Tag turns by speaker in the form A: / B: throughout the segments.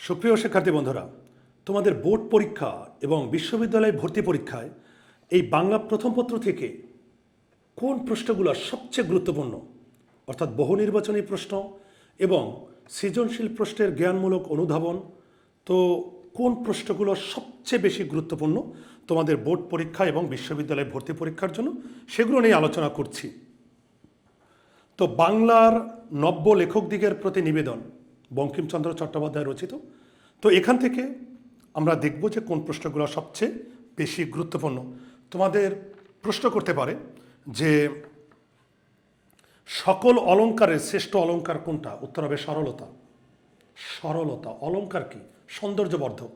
A: সুপ্রিয় শিক্ষার্থী বন্ধুরা, তোমাদের বোর্ড পরীক্ষা এবং বিশ্ববিদ্যালয় ভর্তি পরীক্ষায় এই বাংলা প্রথম পত্র থেকে কোন প্রশ্নগুলো সবচেয়ে গুরুত্বপূর্ণ, অর্থাৎ বহু নির্বাচনী প্রশ্ন এবং সৃজনশীল প্রশ্নের জ্ঞানমূলক অনুধাবন, তো কোন প্রশ্নগুলো সবচেয়ে বেশি গুরুত্বপূর্ণ তোমাদের বোর্ড পরীক্ষা এবং বিশ্ববিদ্যালয় ভর্তি পরীক্ষার জন্য, সেগুলো নিয়ে আলোচনা করছি। তো বাংলার নব্য লেখকদিগের প্রতি নিবেদন বঙ্কিমচন্দ্র চট্টোপাধ্যায় রচিত। তো এখান থেকে আমরা দেখব যে কোন প্রশ্নগুলো সবচেয়ে বেশি গুরুত্বপূর্ণ। তোমাদের প্রশ্ন করতে পারে যে সকল অলঙ্কারের শ্রেষ্ঠ অলঙ্কার কোনটা? উত্তর হবে সরলতা। সরলতা অলঙ্কার কি? সৌন্দর্যবর্ধক,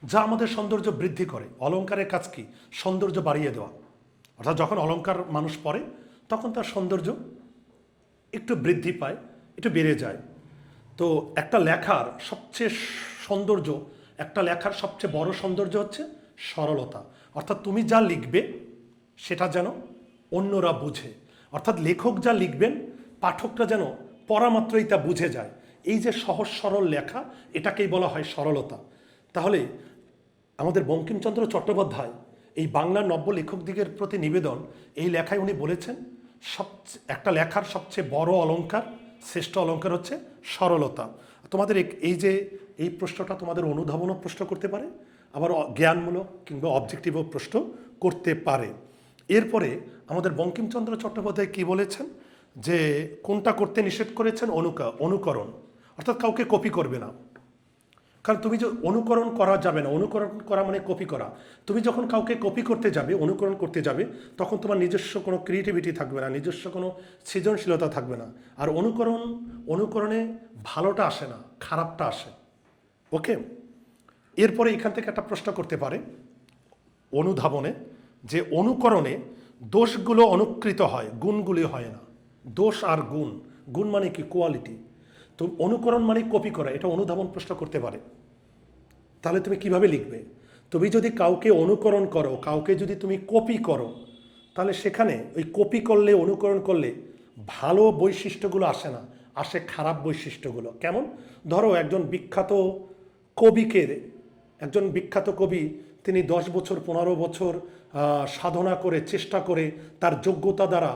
A: যা আমাদের সৌন্দর্য বৃদ্ধি করে। অলঙ্কারের কাজ কি? সৌন্দর্য বাড়িয়ে দেওয়া। অর্থাৎ যখন অলঙ্কার মানুষ পড়ে তখন তার সৌন্দর্য একটু বৃদ্ধি পায়, একটু বেড়ে যায়। তো একটা লেখার সবচেয়ে সৌন্দর্য, একটা লেখার সবচেয়ে বড় সৌন্দর্য হচ্ছে সরলতা। অর্থাৎ তুমি যা লিখবে সেটা যেন অন্যরা বুঝে, অর্থাৎ লেখক যা লিখবেন পাঠকরা যেন পড়া মাত্রই তা বুঝে যায়। এই যে সহজ সরল লেখা, এটাকেই বলা হয় সরলতা। তাহলে আমাদের বঙ্কিমচন্দ্র চট্টোপাধ্যায় এই বাংলার নব্য লেখকদিগের প্রতি নিবেদন, এই লেখায় উনি বলেছেন একটা লেখার সবচেয়ে বড় অলঙ্কার, শ্রেষ্ঠ অলঙ্কার হচ্ছে সরলতা। তোমাদের এই প্রশ্নটা তোমাদের অনুধাবনও প্রশ্ন করতে পারে, আবার জ্ঞানমূলক কিংবা অবজেক্টিভও প্রশ্ন করতে পারে। এরপরে আমাদের বঙ্কিমচন্দ্র চট্টোপাধ্যায় কি বলেছেন, যে কোনটা করতে নিষেধ করেছেন? অনুকরণ, অর্থাৎ কাউকে কপি করবে না। কারণ তুমি যে অনুকরণ করা যাবে না, অনুকরণ করা মানে কপি করা। তুমি যখন কাউকে কপি করতে যাবে, অনুকরণ করতে যাবে, তখন তোমার নিজস্ব কোনো ক্রিয়েটিভিটি থাকবে না, নিজস্ব কোনো সৃজনশীলতা থাকবে না। আর অনুকরণে ভালোটা আসে না, খারাপটা আসে। ওকে, এরপরে এখান থেকে একটা প্রশ্ন করতে পারে অনুধাবনে, যে অনুকরণে দোষগুলো অনুকৃত হয়, গুণগুলি হয় না। দোষ আর গুণ, গুণ মানে কি? কোয়ালিটি। তো অনুকরণ মানে কপি করা, এটা অনুধাবন প্রশ্ন করতে পারে। তাহলে তুমি কিভাবে লিখবে? তুমি যদি কাউকে অনুকরণ করো, কাউকে যদি তুমি কপি করো, তাহলে সেখানে ওই কপি করলে, অনুকরণ করলে ভালো বৈশিষ্ট্যগুলো আসে না, আসে খারাপ বৈশিষ্ট্যগুলো। কেমন? ধরো একজন বিখ্যাত কবি, তিনি 10 বছর 15 বছর সাধনা করে, চেষ্টা করে, তার যোগ্যতা দ্বারা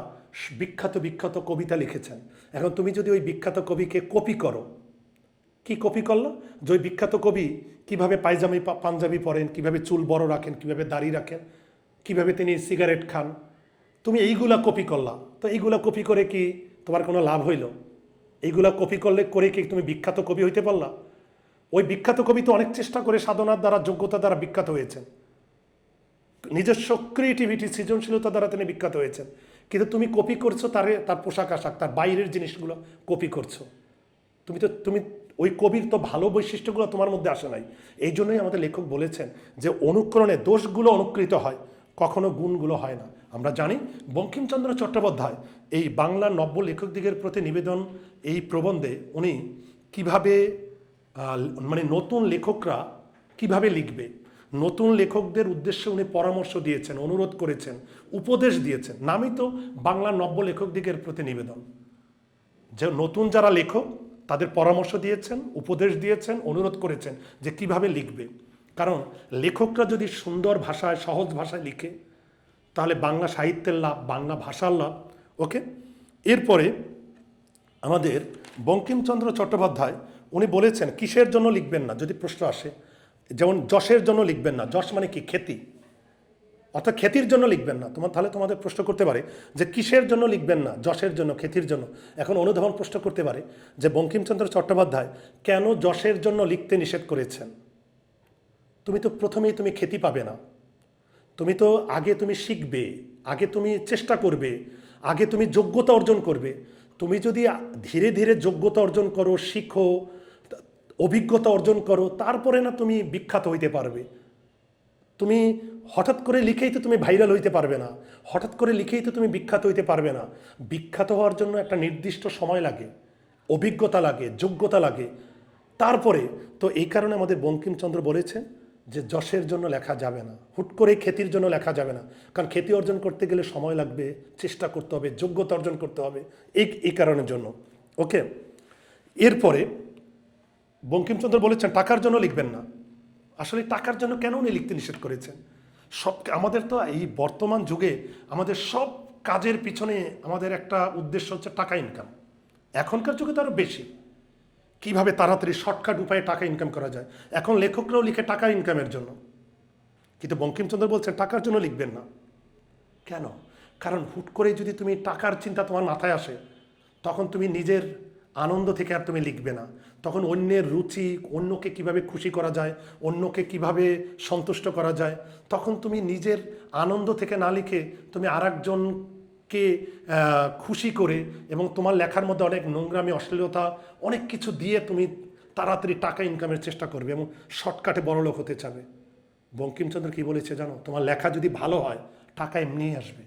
A: বিখ্যাত কবিতা লিখেছেন। এখন তুমি যদি ওই বিখ্যাত কবিকে কপি করো, কি কপি করলো? যে ওই বিখ্যাত কবি কিভাবে পাঞ্জাবি পরেন, কিভাবে চুল বড় রাখেন, কিভাবে দাড়ি রাখেন, কিভাবে তিনি সিগারেট খান, তুমি এইগুলা কপি করলা। তো এইগুলা কপি করে কি তোমার কোনো লাভ হইল? এইগুলা কপি করে কি তুমি বিখ্যাত কবি হইতে পারলা? ওই বিখ্যাত কবি তো অনেক চেষ্টা করে, সাধনার দ্বারা, যোগ্যতা দ্বারা বিখ্যাত হয়েছেন, নিজস্ব ক্রিয়েটিভিটি, সৃজনশীলতা দ্বারা তিনি বিখ্যাত হয়েছেন। কিন্তু তুমি কপি করছো তার পোশাক আশাক, তার বাইরের জিনিসগুলো কপি করছো। তুমি ওই কবির তো ভালো বৈশিষ্ট্যগুলো তোমার মধ্যে আসে নাই। এই জন্যই আমাদের লেখক বলেছেন যে অনুকরণে দোষগুলো অনুকৃত হয়, কখনো গুণগুলো হয় না। আমরা জানি বঙ্কিমচন্দ্র চট্টোপাধ্যায় এই বাংলার নব্য লেখকদিগের প্রতি নিবেদন, এই প্রবন্ধে উনি কিভাবে মানে নতুন লেখকরা কিভাবে লিখবে, নতুন লেখকদের উদ্দেশ্যে উনি পরামর্শ দিয়েছেন, অনুরোধ করেছেন, উপদেশ দিয়েছেন। নামই তো বাংলার নব্য লেখকদিগের প্রতি নিবেদন। যে নতুন যারা লেখক তাদের পরামর্শ দিয়েছেন, উপদেশ দিয়েছেন, অনুরোধ করেছেন যে কিভাবে লিখবে। কারণ লেখকরা যদি সুন্দর ভাষায়, সহজ ভাষায় লিখে, তাহলে বাংলা সাহিত্যের লাভ, বাংলা ভাষার লাভ। ওকে, এরপরে আমাদের বঙ্কিমচন্দ্র চট্টোপাধ্যায় উনি বলেছেন কিসের জন্য লিখবেন না, যদি প্রশ্ন আসে। যেমন যশের জন্য লিখবেন না। যশ মানে কি? খ্যাতি। অর্থাৎ খ্যাতির জন্য লিখবেন না। তাহলে তোমাদের প্রশ্ন করতে পারে যে কিসের জন্য লিখবেন না? যশের জন্য, খ্যাতির জন্য। এখন অনুধাবন প্রশ্ন করতে পারে যে বঙ্কিমচন্দ্র চট্টোপাধ্যায় কেন যশের জন্য লিখতে নিষেধ করেছেন? তুমি তো প্রথমেই তুমি খ্যাতি পাবে না। আগে তুমি শিখবে, আগে তুমি চেষ্টা করবে, আগে তুমি যোগ্যতা অর্জন করবে। তুমি যদি ধীরে ধীরে যোগ্যতা অর্জন করো, শিখো, অভিজ্ঞতা অর্জন করো, তারপরে না তুমি বিখ্যাত হইতে পারবে। তুমি হঠাৎ করে লিখেই তো তুমি ভাইরাল হইতে পারবে না, হঠাৎ করে লিখেই তো তুমি বিখ্যাত হইতে পারবে না। বিখ্যাত হওয়ার জন্য একটা নির্দিষ্ট সময় লাগে, অভিজ্ঞতা লাগে, যোগ্যতা লাগে। তারপরে তো এই কারণে আমাদের বঙ্কিমচন্দ্র বলেছেন যে যশের জন্য লেখা যাবে না, হুট করে খ্যাতির জন্য লেখা যাবে না। কারণ খ্যাতি অর্জন করতে গেলে সময় লাগবে, চেষ্টা করতে হবে, যোগ্যতা অর্জন করতে হবে, এই কারণের জন্য। ওকে, এরপরে বঙ্কিমচন্দ্র বলেছেন টাকার জন্য লিখবেন না। আসলে টাকার জন্য কেন উনি লিখতে নিষেধ করেছেন? আমাদের তো এই বর্তমান যুগে আমাদের সব কাজের পিছনে আমাদের একটা উদ্দেশ্য হচ্ছে টাকা ইনকাম। এখনকার যুগে তো আরও বেশি, কিভাবে তাড়াতাড়ি শর্টকাট উপায়ে টাকা ইনকাম করা যায়। এখন লেখকরাও লিখে টাকা ইনকামের জন্য, কিন্তু বঙ্কিমচন্দ্র বলছেন টাকার জন্য লিখবেন না। কেন? কারণ হুট করে যদি তুমি টাকার চিন্তা তোমার মাথায় আসে, তখন তুমি নিজের আনন্দ থেকে আর তুমি লিখবে না। তখন অন্যের রুচি, অন্যকে কিভাবে খুশি করা যায়, অন্যকে কিভাবে সন্তুষ্ট করা যায়, তখন তুমি নিজের আনন্দ থেকে না লিখে তুমি আরেকজনকে খুশি করে এবং তোমার লেখার মধ্যে অনেক নোংরামি, অশ্লীলতা, অনেক কিছু দিয়ে তুমি তাড়াতাড়ি টাকা ইনকামের চেষ্টা করবে এবং শর্টকাটে বড়লোক হতে চাবে। বঙ্কিমচন্দ্র কি বলেছে জানো? তোমার লেখা যদি ভালো হয় টাকা এমনিই আসবে।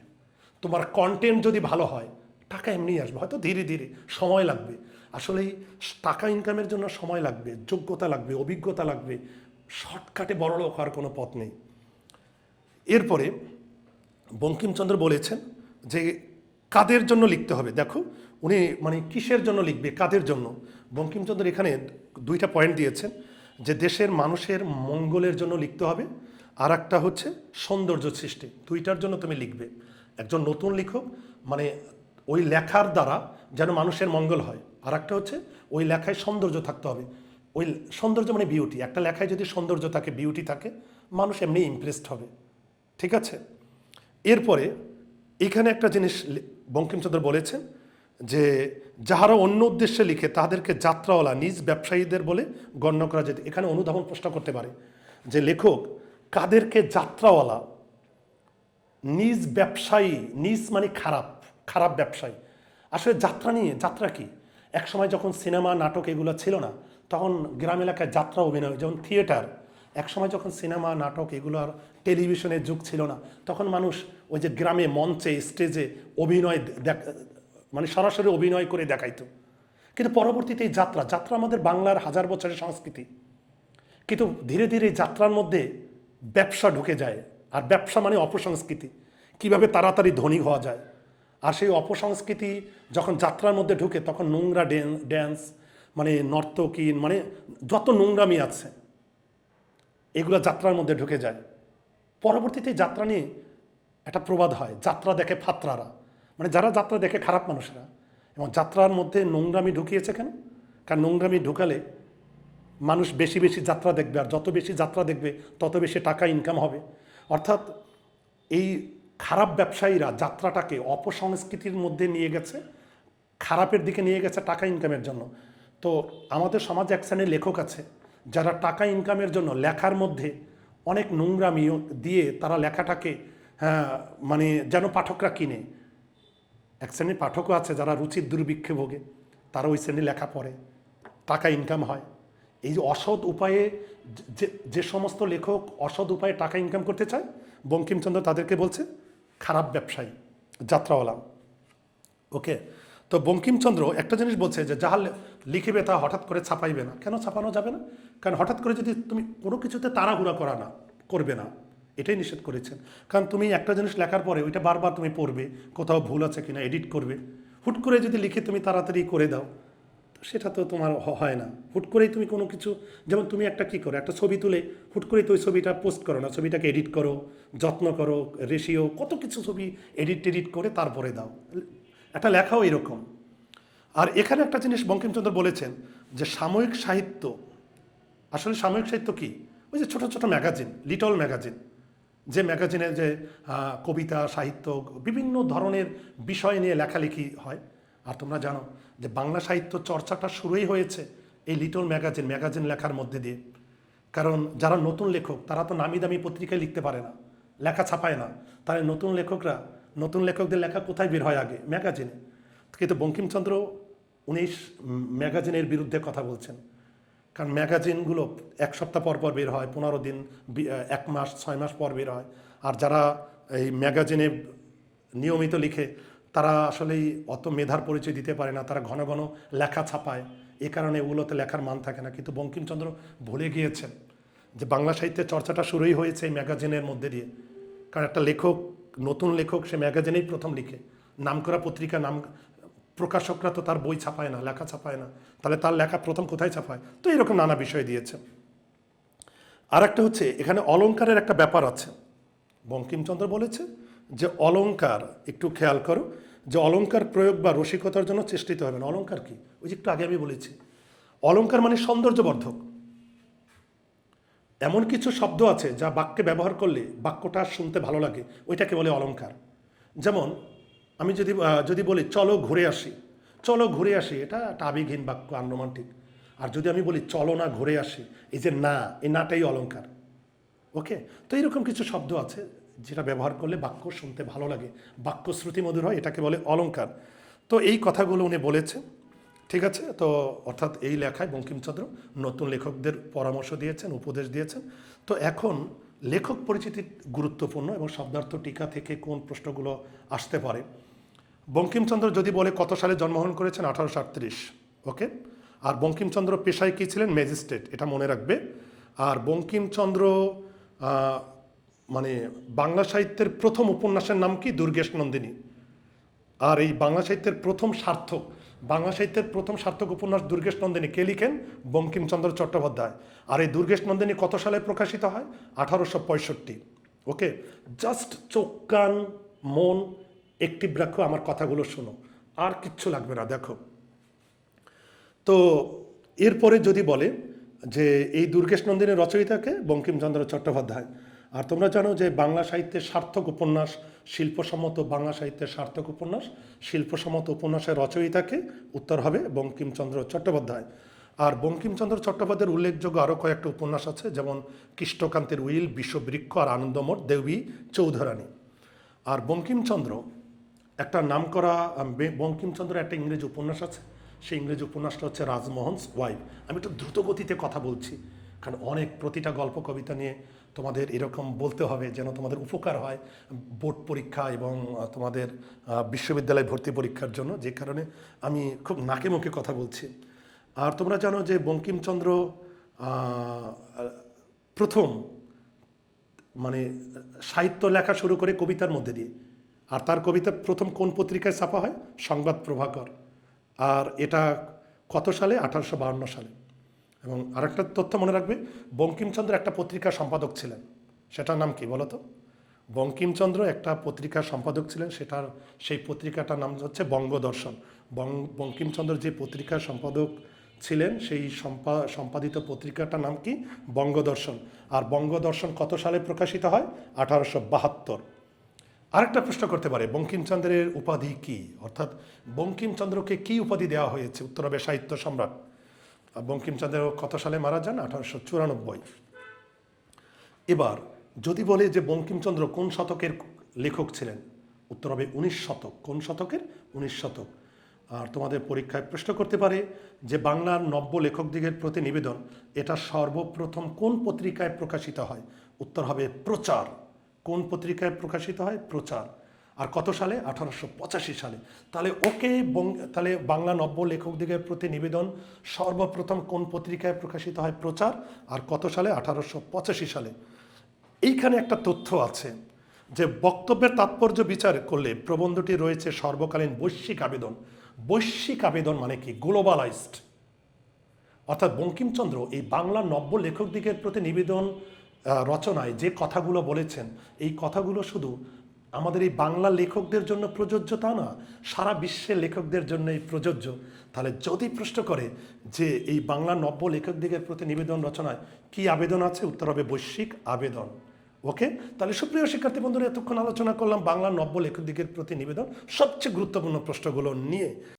A: তোমার কন্টেন্ট যদি ভালো হয় টাকা এমনিই আসবে, হয়তো ধীরে ধীরে সময় লাগবে। আসলেই টাকা ইনকামের জন্য সময় লাগবে, যোগ্যতা লাগবে, অভিজ্ঞতা লাগবে। শর্টকাটে বড়লোক হওয়ার কোনো পথ নেই। এরপরে বঙ্কিমচন্দ্র বলেছেন যে কাদের জন্য লিখতে হবে। দেখো উনি মানে কিসের জন্য লিখবে, কাদের জন্য। বঙ্কিমচন্দ্র এখানে দুইটা পয়েন্ট দিয়েছেন, যে দেশের মানুষের মঙ্গলের জন্য লিখতে হবে, আর একটা হচ্ছে সৌন্দর্য সৃষ্টি। দুইটার জন্য তুমি লিখবে। একজন নতুন লেখক মানে ওই লেখার দ্বারা যেন মানুষের মঙ্গল হয়, আর একটা হচ্ছে ওই লেখায় সৌন্দর্য থাকতে হবে। ওই সৌন্দর্য মানে বিউটি। একটা লেখায় যদি সৌন্দর্য থাকে, বিউটি থাকে, মানুষ এমনি ইমপ্রেসড হবে। ঠিক আছে? এরপরে এখানে একটা জিনিস বঙ্কিমচন্দ্র বলেছেন যে যাহারা অন্য উদ্দেশ্যে লিখে তাদেরকে যাত্রাওয়ালা নিজ ব্যবসায়ীদের বলে গণ্য করা যেত। এখানে অনুধাবন প্রশ্ন করতে পারে যে লেখক কাদেরকে যাত্রাওয়ালা, নিজ ব্যবসায়ী, নিজ মানে খারাপ, খারাপ ব্যবসায়ী। আসলে যাত্রা নিয়ে, যাত্রা কি, একসময় যখন সিনেমা নাটক এগুলো ছিল না, তখন গ্রাম এলাকায় যাত্রা অভিনয়, যেমন থিয়েটার, একসময় যখন সিনেমা নাটক এগুলোর টেলিভিশনের যুগ ছিল না, তখন মানুষ ওই যে গ্রামে মঞ্চে স্টেজে অভিনয় মানে সরাসরি অভিনয় করে দেখাইতো। কিন্তু পরবর্তীতে এই যাত্রা, যাত্রা আমাদের বাংলার হাজার বছরের সংস্কৃতি, কিন্তু ধীরে ধীরে যাত্রার মধ্যে ব্যবসা ঢুকে যায়। আর ব্যবসা মানে অপসংস্কৃতি, কিভাবে তাড়াতাড়ি ধনী হওয়া যায়। আর সেই অপসংস্কৃতি যখন যাত্রার মধ্যে ঢুকে তখন নোংরা ড্যান্স মানে নর্তকী মানে যত নোংরামি আছে এগুলো যাত্রার মধ্যে ঢুকে যায়। পরবর্তীতে যাত্রা নিয়ে একটা প্রবাদ হয়, যাত্রা দেখে ফাত্রারা, মানে যারা যাত্রা দেখে খারাপ মানুষরা। এবং যাত্রার মধ্যে নোংরামি ঢুকিয়েছে কেন? কারণ নোংরামি ঢুকালে মানুষ বেশি বেশি যাত্রা দেখবে, আর যত বেশি যাত্রা দেখবে তত বেশি টাকা ইনকাম হবে। অর্থাৎ এই খারাপ ব্যবসায়ীরা যাত্রাটাকে অপসংস্কৃতির মধ্যে নিয়ে গেছে, খারাপের দিকে নিয়ে গেছে টাকা ইনকামের জন্য। তো আমাদের সমাজে এক শ্রেণীর লেখক আছে যারা টাকা ইনকামের জন্য লেখার মধ্যে অনেক নোংরামি দিয়ে তারা লেখাটাকে মানে যেন পাঠকরা কিনে। এক শ্রেণীর পাঠকও আছে যারা রুচির দুর্ভিক্ষে ভোগে, তারা ওই শ্রেণীর লেখা পড়ে, টাকা ইনকাম হয়। এই যে অসৎ উপায়ে যে সমস্ত লেখক অসৎ উপায়ে টাকা ইনকাম করতে চায়, বঙ্কিমচন্দ্র তাদেরকে বলছে খারাপ ব্যবসায়ী, যাত্রাওয়ালা। ওকে, তো বঙ্কিমচন্দ্র একটা জিনিস বলছে যে যাহা লিখিবে তা হঠাৎ করে ছাপাইবে না। কেন ছাপানো যাবে না? কারণ হঠাৎ করে যদি তুমি কোনো কিছুতে তাড়াহুড়া করবে না, এটাই নিষেধ করেছেন। কারণ তুমি একটা জিনিস লেখার পরে ওইটা বারবার তুমি পড়বে, কোথাও ভুল আছে কিনা এডিট করবে। হুট করে যদি লিখে তুমি তাড়াতাড়ি করে দাও, সেটা তো তোমার হয় না। হুট করেই তুমি কোনো কিছু, যেমন তুমি একটা কী করো, একটা ছবি তুলে হুট করেই তো ওই ছবিটা পোস্ট করো না, ছবিটাকে এডিট করো, যত্ন করো, রেশিও, কত কিছু ছবি এডিট করে তারপরে দাও। একটা লেখাও এরকম। আর এখানে একটা জিনিস বঙ্কিমচন্দ্র বলেছেন যে সাময়িক সাহিত্য, আসলে সাময়িক সাহিত্য কি? ওই যে ছোটো ছোটো ম্যাগাজিন, লিটল ম্যাগাজিন, যে ম্যাগাজিনে যে কবিতা, সাহিত্য, বিভিন্ন ধরনের বিষয় নিয়ে লেখালেখি হয়। আর তোমরা জানো যে বাংলা সাহিত্য চর্চাটা শুরুই হয়েছে এই লিটল ম্যাগাজিন লেখার মধ্যে দিয়ে। কারণ যারা নতুন লেখক তারা তো নামি দামি পত্রিকায় লিখতে পারে না, লেখা ছাপায় না, তাই নতুন লেখকদের লেখা কোথায় বের হয়? আগে ম্যাগাজিনে। কিন্তু বঙ্কিমচন্দ্র 19 ম্যাগাজিনের বিরুদ্ধে কথা বলছেন। কারণ ম্যাগাজিনগুলো এক সপ্তাহ পর পর বের হয়, 15 দিন, 1 মাস, 6 মাস পর বের হয়। আর যারা এই ম্যাগাজিনে নিয়মিত লিখে তারা আসলেই অত মেধার পরিচয় দিতে পারে না, তারা ঘন ঘন লেখা ছাপায়, এ কারণে এগুলোতে লেখার মান থাকে না। কিন্তু বঙ্কিমচন্দ্র ভুলে গিয়েছেন যে বাংলা সাহিত্যের চর্চাটা শুরুই হয়েছে এই ম্যাগাজিনের মধ্যে দিয়ে। কারণ একটা লেখক, নতুন লেখক, সে ম্যাগাজিনেই প্রথম লিখে, নামকরা পত্রিকা প্রকাশকরা তো তার বই ছাপায় না, লেখা ছাপায় না, তাহলে তার লেখা প্রথম কোথায় ছাপায়? তো এরকম নানা বিষয় দিয়েছে। আর একটা হচ্ছে এখানে অলংকারের একটা ব্যাপার আছে। বঙ্কিমচন্দ্র বলেছে যে অলংকার, একটু খেয়াল করো, যে অলংকার প্রয়োগ বা রসিকতার জন্য চেষ্টিত হবে না। অলংকার কি? ওই যে একটু আগে আমি বলেছি, অলংকার মানে সৌন্দর্যবর্ধক। এমন কিছু শব্দ আছে যা বাক্যে ব্যবহার করলে বাক্যটা শুনতে ভালো লাগে, ওইটাকে বলে অলংকার। যেমন আমি যদি বলি চলো ঘুরে আসি, চলো ঘুরে আসি, এটা একটা আবেগহীন বাক্য, আনরোমান্টিক। আর যদি আমি বলি চলো না ঘুরে আসি, এই যে না, এই নাটাই অলংকার। ওকে, তো এরকম কিছু শব্দ আছে যেটা ব্যবহার করলে বাক্য শুনতে ভালো লাগে, বাক্য শ্রুতিমধুর হয়, এটাকে বলে অলংকার। তো এই কথাগুলো উনি বলেছে, ঠিক আছে। তো অর্থাৎ এই লেখায় বঙ্কিমচন্দ্র নতুন লেখকদের পরামর্শ দিয়েছেন, উপদেশ দিয়েছেন। তো এখন লেখক পরিচিতি গুরুত্বপূর্ণ এবং শব্দার্থ টিকা থেকে কোন প্রশ্নগুলো আসতে পারে। বঙ্কিমচন্দ্র যদি বলে কত সালে জন্মগ্রহণ করেছেন, 1838। ওকে, আর বঙ্কিমচন্দ্র পেশায় কী ছিলেন? ম্যাজিস্ট্রেট, এটা মনে রাখবে। আর বঙ্কিমচন্দ্র মানে বাংলা সাহিত্যের প্রথম উপন্যাসের নাম কি? দুর্গেশ নন্দিনী। আর এই বাংলা সাহিত্যের প্রথম সার্থক উপন্যাস দুর্গেশ নন্দিনী কে লিখেন? বঙ্কিমচন্দ্র চট্টোপাধ্যায়। আর এই দুর্গেশ নন্দিনী কত সালে প্রকাশিত হয়? 1865। ওকে, জাস্ট চোখ কান মন একটিভ রাখো, আমার কথাগুলো শোনো, আর কিচ্ছু লাগবে না। দেখো, তো এরপরে যদি বলে যে এই দুর্গেশ নন্দিনীর রচয়িতাকে বঙ্কিমচন্দ্র চট্টোপাধ্যায়। আর তোমরা জানো যে বাংলা সাহিত্যের সার্থক উপন্যাস, শিল্পসম্মত বাংলা সাহিত্যের সার্থক উপন্যাস, শিল্পসম্মত উপন্যাসের রচয়িতাকে? উত্তর হবে বঙ্কিমচন্দ্র চট্টোপাধ্যায়। আর বঙ্কিমচন্দ্র চট্টোপাধ্যায়ের উল্লেখযোগ্য আরও কয়েকটা উপন্যাস আছে, যেমন কৃষ্ণকান্তের উইল, বিশ্ববৃক্ষ, আর আনন্দমঠ, দেবী চৌধুরানী। আর বঙ্কিমচন্দ্র একটা নামকরা, বঙ্কিমচন্দ্রের একটা ইংরেজি উপন্যাস আছে, সেই ইংরেজি উপন্যাসটা হচ্ছে রাজমোহনস ওয়াইফ। আমি একটু দ্রুত গতিতে কথা বলছি, কারণ প্রতিটা গল্প কবিতা নিয়ে তোমাদের এরকম বলতে হবে যেন তোমাদের উপকার হয় বোর্ড পরীক্ষা এবং তোমাদের বিশ্ববিদ্যালয় ভর্তি পরীক্ষার জন্য, যে কারণে আমি খুব নাকে মুখে কথা বলছি। আর তোমরা জানো যে বঙ্কিমচন্দ্র প্রথম মানে সাহিত্য লেখা শুরু করে কবিতার মধ্যে দিয়ে। আর তার কবিতা প্রথম কোন পত্রিকায় ছাপা হয়? সংবাদ প্রভাকর। আর এটা কত সালে? 1852 সালে। এবং আরেকটা তথ্য মনে রাখবে, বঙ্কিমচন্দ্র একটা পত্রিকার সম্পাদক ছিলেন, সেটার নাম কি বলো তো? বঙ্কিমচন্দ্র একটা পত্রিকার সম্পাদক ছিলেন, সেই পত্রিকাটার নাম হচ্ছে বঙ্গদর্শন। বঙ্কিমচন্দ্র যে পত্রিকার সম্পাদক ছিলেন, সেই সম্পাদিত পত্রিকাটার নাম কি? বঙ্গদর্শন। আর বঙ্গদর্শন কত সালে প্রকাশিত হয়? 1872। আরেকটা প্রশ্ন করতে পারে, বঙ্কিমচন্দ্রের উপাধি কি? অর্থাৎ বঙ্কিমচন্দ্রকে কি উপাধি দেওয়া হয়েছে? উত্তর হবে সাহিত্য সম্রাট। বঙ্কিমচন্দ্র কত সালে মারা যান? 1894। এবার যদি বলে যে বঙ্কিমচন্দ্র কোন শতকের লেখক ছিলেন, উত্তর হবে 19 শতক। কোন শতকের? 19 শতক। আর তোমাদের পরীক্ষায় প্রশ্ন করতে পারে যে বাংলার নব্য লেখকদিগের প্রতি নিবেদন, এটা সর্বপ্রথম কোন পত্রিকায় প্রকাশিত হয়? উত্তর হবে প্রচার। কোন পত্রিকায় প্রকাশিত হয়? প্রচার। আর কত সালে? 1885 সালে। তাহলে তাহলে বাংলা নব্য লেখকদিগের প্রতি নিবেদন সর্বপ্রথম কোন পত্রিকায় প্রকাশিত হয়? প্রচার। আর কত সালে? 1885 সালে। এইখানে একটা তথ্য আছে যে বক্তব্যের তাৎপর্য বিচার করলে প্রবন্ধটি রয়েছে সর্বকালীন বৈশ্বিক আবেদন। বৈশ্বিক আবেদন মানে কি? গ্লোবালাইজড। অর্থাৎ বঙ্কিমচন্দ্র এই বাংলা নব্য লেখকদিগের প্রতি নিবেদন রচনায় যে কথাগুলো বলেছেন, এই কথাগুলো শুধু আমাদের এই বাংলা লেখকদের জন্য প্রযোজ্য তা না, সারা বিশ্বের লেখকদের জন্যই প্রযোজ্য। তাহলে যদি প্রশ্ন করে যে এই বাংলা নব্য লেখকদিগের প্রতি নিবেদন রচনায় কি আবেদন আছে, উত্তর হবে বৈশ্বিক আবেদন। ওকে, তাহলে সুপ্রিয় শিক্ষার্থী বন্ধুরা, এতক্ষণ আলোচনা করলাম বাংলা নব্য লেখকদিগের প্রতি নিবেদন সবচেয়ে গুরুত্বপূর্ণ প্রশ্নগুলো নিয়ে।